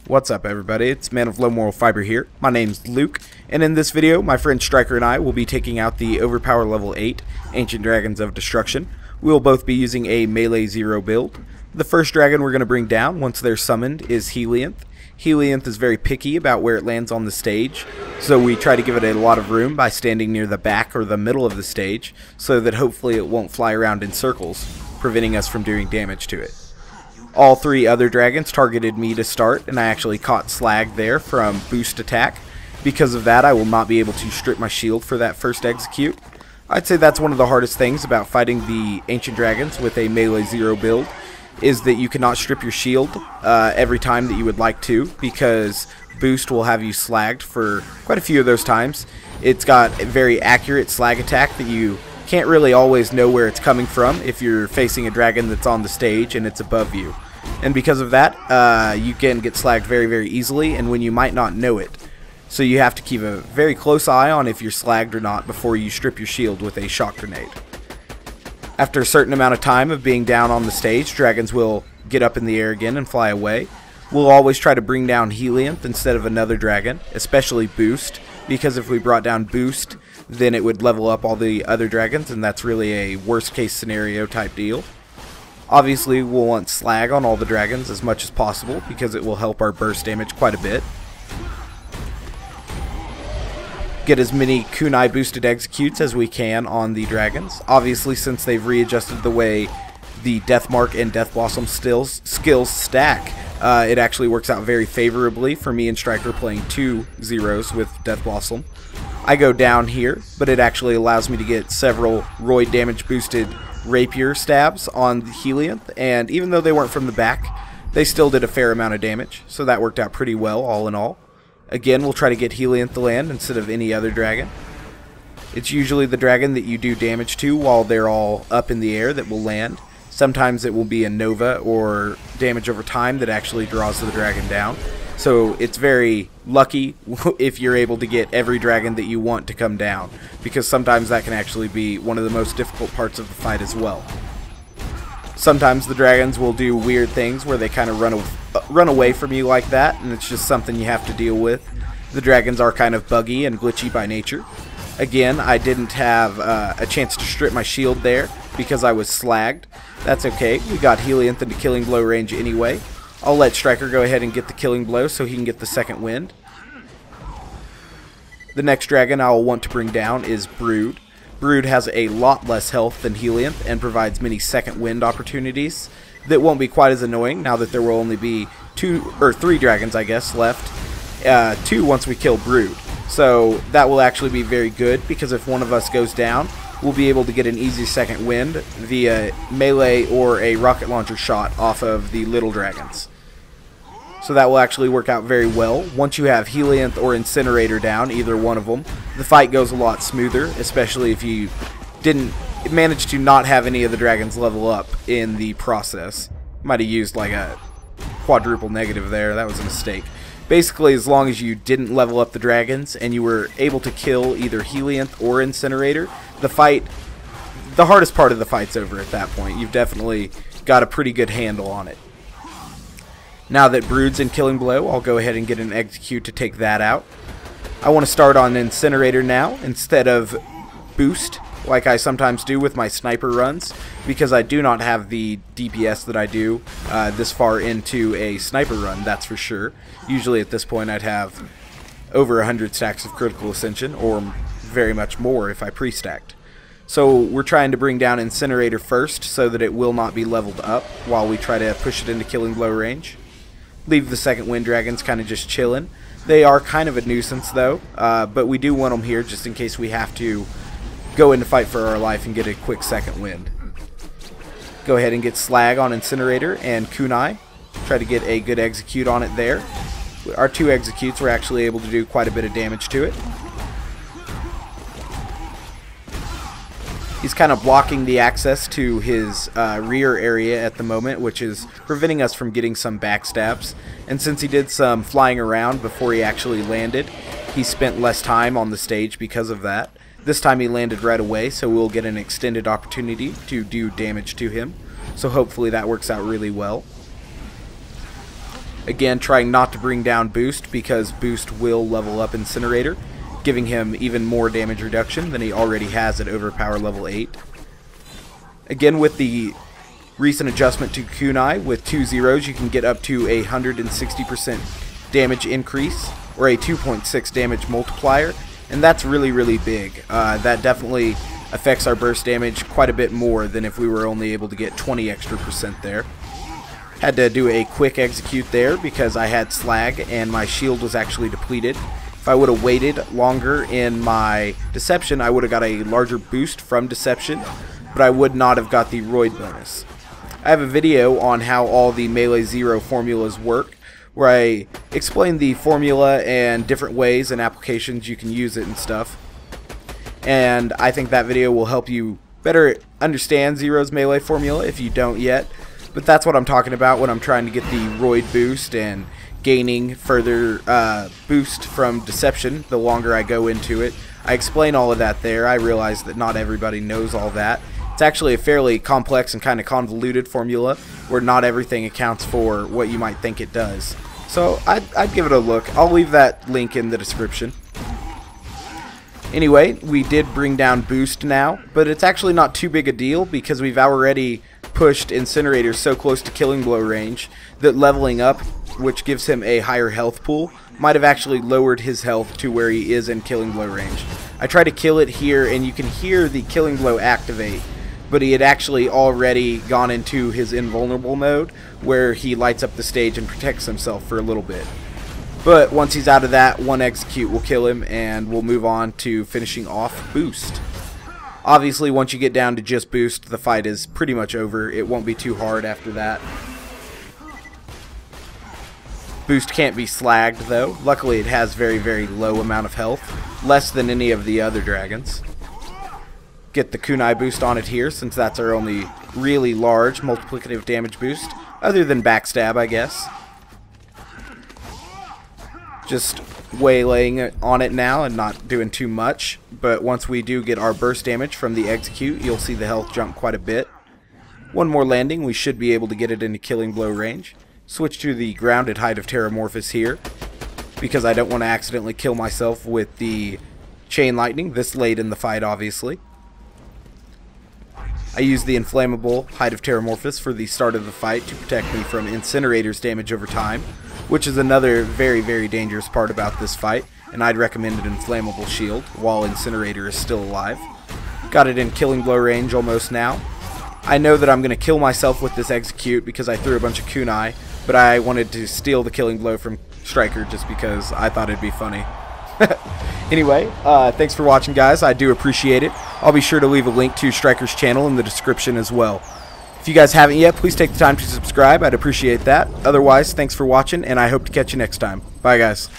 What's up, everybody? It's Man of Low Moral Fiber here. My name's Luke, and in this video, my friend Striker and I will be taking out the Overpower Level 8 Ancient Dragons of Destruction. We will both be using a Melee 0 build. The first dragon we're going to bring down, once they're summoned, is Helianth. Helianth is very picky about where it lands on the stage, so we try to give it a lot of room by standing near the back or the middle of the stage, so that hopefully it won't fly around in circles, preventing us from doing damage to it. All three other dragons targeted me to start, and I actually caught Slag there from boost attack. Because of that, I will not be able to strip my shield for that first execute. I'd say that's one of the hardest things about fighting the Ancient Dragons with a Melee 0 build, is that you cannot strip your shield every time that you would like to, because boost will have you slagged for quite a few of those times. It's got a very accurate slag attack that you can't really always know where it's coming from if you're facing a dragon that's on the stage and it's above you. And because of that, you can get slagged very, very easily, and when you might not know it. So you have to keep a very close eye on if you're slagged or not before you strip your shield with a shock grenade. After a certain amount of time of being down on the stage, dragons will get up in the air again and fly away. We'll always try to bring down Helianth instead of another dragon, especially Boost, because if we brought down Boost, then it would level up all the other dragons, and that's really a worst case scenario type deal. Obviously, we'll want Slag on all the dragons as much as possible, because it will help our burst damage quite a bit. Get as many kunai boosted executes as we can on the dragons. Obviously, since they've readjusted the way the Death Mark and Death Blossom skills stack, it actually works out very favorably for me and Striker playing 2 zeros with Death Blossom. I go down here, but it actually allows me to get several Roid damage boosted rapier stabs on Helianth, and even though they weren't from the back, they still did a fair amount of damage, so that worked out pretty well all in all. Again, we'll try to get Helianth to land instead of any other dragon. It's usually the dragon that you do damage to while they're all up in the air that will land. Sometimes it will be a Nova or damage over time that actually draws the dragon down. So it's very lucky if you're able to get every dragon that you want to come down, because sometimes that can actually be one of the most difficult parts of the fight as well. Sometimes the dragons will do weird things where they kind of run away from you like that, and it's just something you have to deal with. The dragons are kind of buggy and glitchy by nature. Again, I didn't have a chance to strip my shield there because I was slagged. That's okay, we got Helianth into killing blow range anyway. I'll let Striker go ahead and get the killing blow so he can get the second wind. The next dragon I'll want to bring down is Brood. Brood has a lot less health than Helianth and provides many second wind opportunities that won't be quite as annoying now that there will only be 2 or 3 dragons, I guess, left. 2 once we kill Brood. So that will actually be very good, because if one of us goes down, we'll be able to get an easy second wind via melee or a rocket launcher shot off of the little dragons. So that will actually work out very well. Once you have Helianth or Incinerator down, either one of them, the fight goes a lot smoother, especially if you didn't manage to not have any of the dragons level up in the process. Might have used like a quadruple negative there, that was a mistake. Basically, as long as you didn't level up the dragons and you were able to kill either Helianth or Incinerator, the hardest part of the fight's over at that point. You've definitely got a pretty good handle on it. Now that Brood's in killing blow, I'll go ahead and get an execute to take that out. I want to start on Incinerator now instead of Boost, like I sometimes do with my sniper runs, because I do not have the DPS that I do this far into a sniper run, that's for sure. Usually at this point I'd have over 100 stacks of critical ascension, or very much more if I pre-stacked. So we're trying to bring down Incinerator first so that it will not be leveled up while we try to push it into killing blow range. Leave the second wind dragons kind of just chilling. They are kind of a nuisance though, but we do want them here just in case we have to go in to fight for our life and get a quick second wind. Go ahead and get Slag on Incinerator and Kunai. Try to get a good execute on it there. Our 2 executes were actually able to do quite a bit of damage to it. He's kind of blocking the access to his rear area at the moment, which is preventing us from getting some backstabs. And since he did some flying around before he actually landed, he spent less time on the stage because of that. This time he landed right away, so we'll get an extended opportunity to do damage to him. So hopefully that works out really well. Again, trying not to bring down Boost because Boost will level up Incinerator, giving him even more damage reduction than he already has at Overpower level 8. Again, with the recent adjustment to Kunai, with 2 zeros you can get up to a 160% damage increase, or a 2.6 damage multiplier, and that's really, really big. That definitely affects our burst damage quite a bit more than if we were only able to get 20 extra percent there. Had to do a quick execute there because I had slag and my shield was actually depleted. If I would have waited longer in my Deception, I would have got a larger boost from Deception, but I would not have got the Roid bonus. I have a video on how all the Melee Zero formulas work, where I explain the formula and different ways and applications you can use it and stuff. And I think that video will help you better understand Zero's Melee formula if you don't yet. But that's what I'm talking about when I'm trying to get the Roid boost and gaining further boost from Deception the longer I go into it. I explain all of that there. I realize that not everybody knows all that. It's actually a fairly complex and kind of convoluted formula where not everything accounts for what you might think it does. So I'd give it a look. I'll leave that link in the description. Anyway, we did bring down Boost now, but it's actually not too big a deal because we've already pushed Incinerator so close to Killing Blow range that leveling up, which gives him a higher health pool, might have actually lowered his health to where he is in Killing Blow range. I try to kill it here and you can hear the Killing Blow activate, but he had actually already gone into his invulnerable mode where he lights up the stage and protects himself for a little bit. But once he's out of that, one execute will kill him and we'll move on to finishing off Boost. Obviously, once you get down to just Boost, the fight is pretty much over. It won't be too hard after that. Boost can't be slagged though. Luckily, it has very, very low amount of health, less than any of the other dragons. Get the Kunai boost on it here since that's our only really large multiplicative damage boost, other than Backstab, I guess. Just waylaying on it now and not doing too much, but once we do get our burst damage from the execute, you'll see the health jump quite a bit. One more landing, we should be able to get it into Killing Blow range. Switch to the grounded Height of Terramorphous here because I don't want to accidentally kill myself with the Chain Lightning this late in the fight, obviously. I use the inflammable Height of Terramorphous for the start of the fight to protect me from Incinerator's damage over time, which is another very, very dangerous part about this fight, and I'd recommend an inflammable shield while Incinerator is still alive. Got it in Killing Blow range almost now. I know that I'm going to kill myself with this execute because I threw a bunch of kunai, but I wanted to steal the Killing Blow from Striker just because I thought it'd be funny. Anyway, thanks for watching, guys. I do appreciate it. I'll be sure to leave a link to Striker's channel in the description as well. If you guys haven't yet, please take the time to subscribe. I'd appreciate that. Otherwise, thanks for watching, and I hope to catch you next time. Bye, guys.